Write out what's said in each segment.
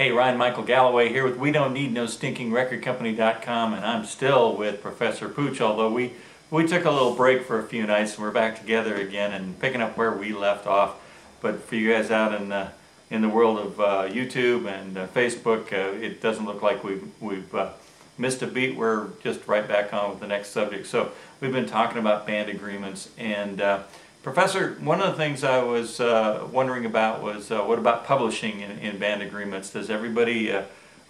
Hey, Ryan Michael Galloway here with We Don't Need No Stinking Record Company.com, and I'm still with Professor Pooch, although we took a little break for a few nights and we're back together again and picking up where we left off. But for you guys out in the world of YouTube and Facebook, it doesn't look like we've missed a beat. We're just right back on with the next subject. So we've been talking about band agreements, and Professor, one of the things I was wondering about was what about publishing in band agreements? Does everybody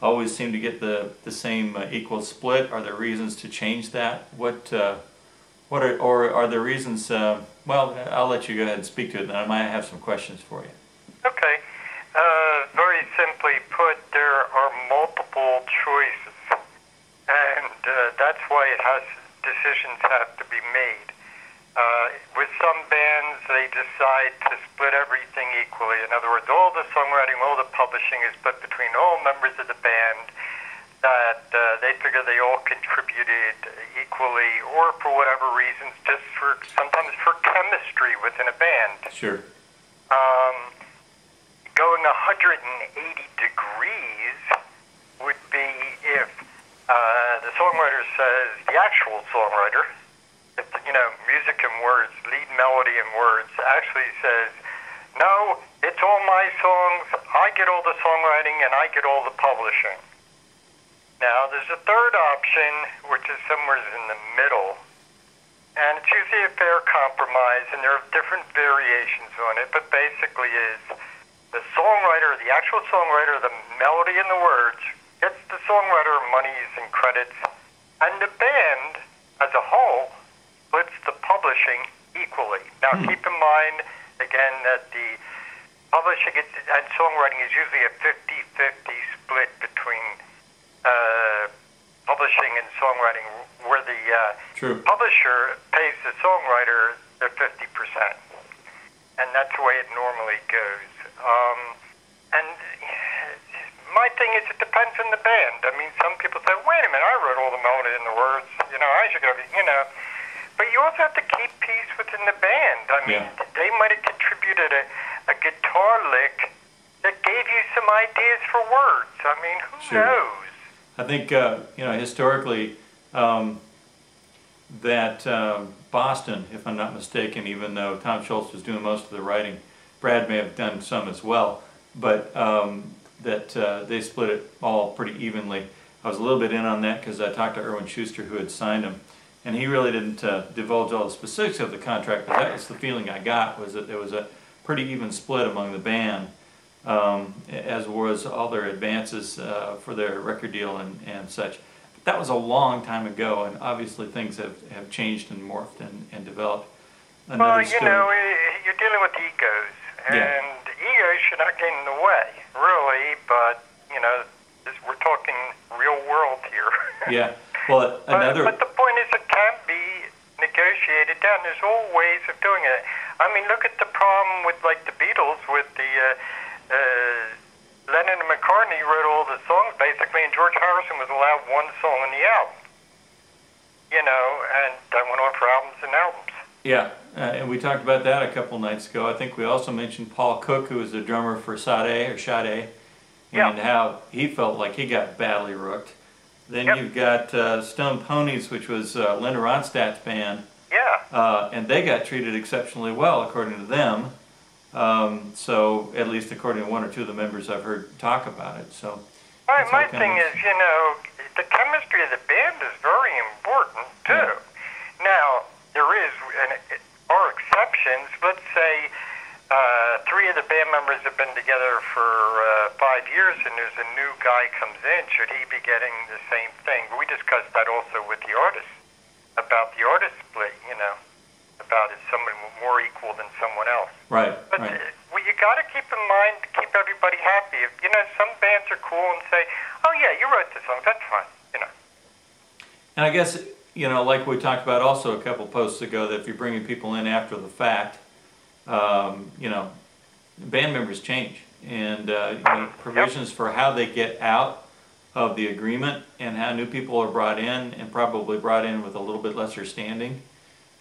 always seem to get the same equal split? Are there reasons to change that? Or are there reasons? Well, I'll let you go ahead and speak to it, and I might have some questions for you. Okay. Very simply put, there are multiple choices, and that's why decisions have to be made. With some bands, they decide to split everything equally. In other words, all the songwriting, all the publishing is split between all members of the band, that they figure they all contributed equally, or for whatever reasons, just sometimes for chemistry within a band. Sure. Going 180 degrees would be if the songwriter says, the actual songwriter, music and words, lead melody and words, actually says, no, it's all my songs, I get all the songwriting and I get all the publishing. Now, there's a third option, which is somewhere in the middle, and it's usually a fair compromise, and there are different variations on it, but basically is the songwriter, the actual songwriter, the melody and the words, gets the songwriter monies and credits, and the band as a whole splits the publishing equally. Now, keep in mind, again, that the publishing and songwriting is usually a 50-50 split between publishing and songwriting, where the publisher pays the songwriter their 50%. And that's the way it normally goes. And my thing is, it depends on the band. I mean, some people say, wait a minute, I wrote all the melody and the words, I should go, But you also have to keep peace within the band. I mean, they might have contributed a guitar lick that gave you some ideas for words. I mean, who knows? I think, historically, that Boston, if I'm not mistaken, even though Tom Schultz was doing most of the writing, Brad may have done some as well, but that they split it all pretty evenly. I was a little bit in on that because I talked to Erwin Schuster, who had signed him, and he really didn't divulge all the specifics of the contract, but that was the feeling I got, was that there was a pretty even split among the band, as was all their advances for their record deal and such. But that was a long time ago, and obviously things have changed and morphed and developed. Well, you're dealing with egos, and egos should not get in the way, really, but, we're talking real world here. Yeah. Well, but the point is, it can be negotiated down. There's all ways of doing it. I mean, look at the problem with, like, the Beatles, with the Lennon and McCartney wrote all the songs, basically, and George Harrison was allowed one song on the album. And that went on for albums and albums. Yeah, and we talked about that a couple nights ago. I think we also mentioned Paul Cook, who was the drummer for Sade, and how he felt like he got badly rooked. Then you've got Stone Ponies, which was Linda Ronstadt's band. Yeah. And they got treated exceptionally well, according to them. So, at least according to one or two of the members I've heard talk about it. So. Right, my thing is, the chemistry of the band is very important, too. Yeah. Now, there are exceptions. Let's say 3 of the band members have been together for 5 years, and there's a new guy comes in. Should he be getting the same thing? We discussed that also with the artist, about the artist split, about is someone more equal than someone else. Right. But you got to keep in mind to keep everybody happy. If, some bands are cool and say, oh yeah, you wrote the song, that's fine, And I guess, like we talked about also a couple posts ago, that if you're bringing people in after the fact, band members change, and provisions for how they get out of the agreement and how new people are brought in, and probably brought in with a little bit lesser standing.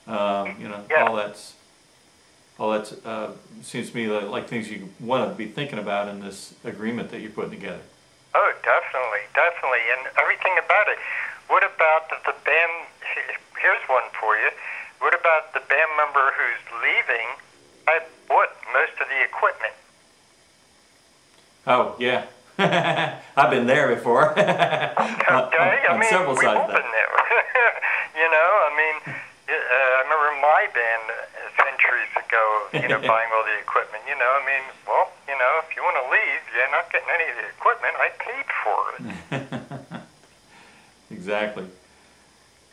All that's seems to me like things you want to be thinking about in this agreement that you're putting together. Oh, definitely, definitely, and everything about it. What about the band? Here's one for you. What about the band member who's leaving? I bought most of the equipment. Oh, yeah. I've been there before. Okay, I on mean, several we've sides all of that. been there. You know, I mean, I remember my band centuries ago, buying all the equipment. You know, I mean, well, if you want to leave, you're not getting any of the equipment. I paid for it. Exactly.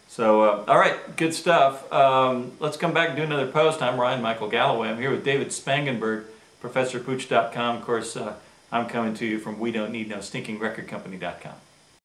So, all right, good stuff. Let's come back and do another post. I'm Ryan Michael Galloway. I'm here with David Spangenberg, ProfessorPooch.com. Of course, I'm coming to you from WeDon'tNeedNoStinkingRecordCompany.com.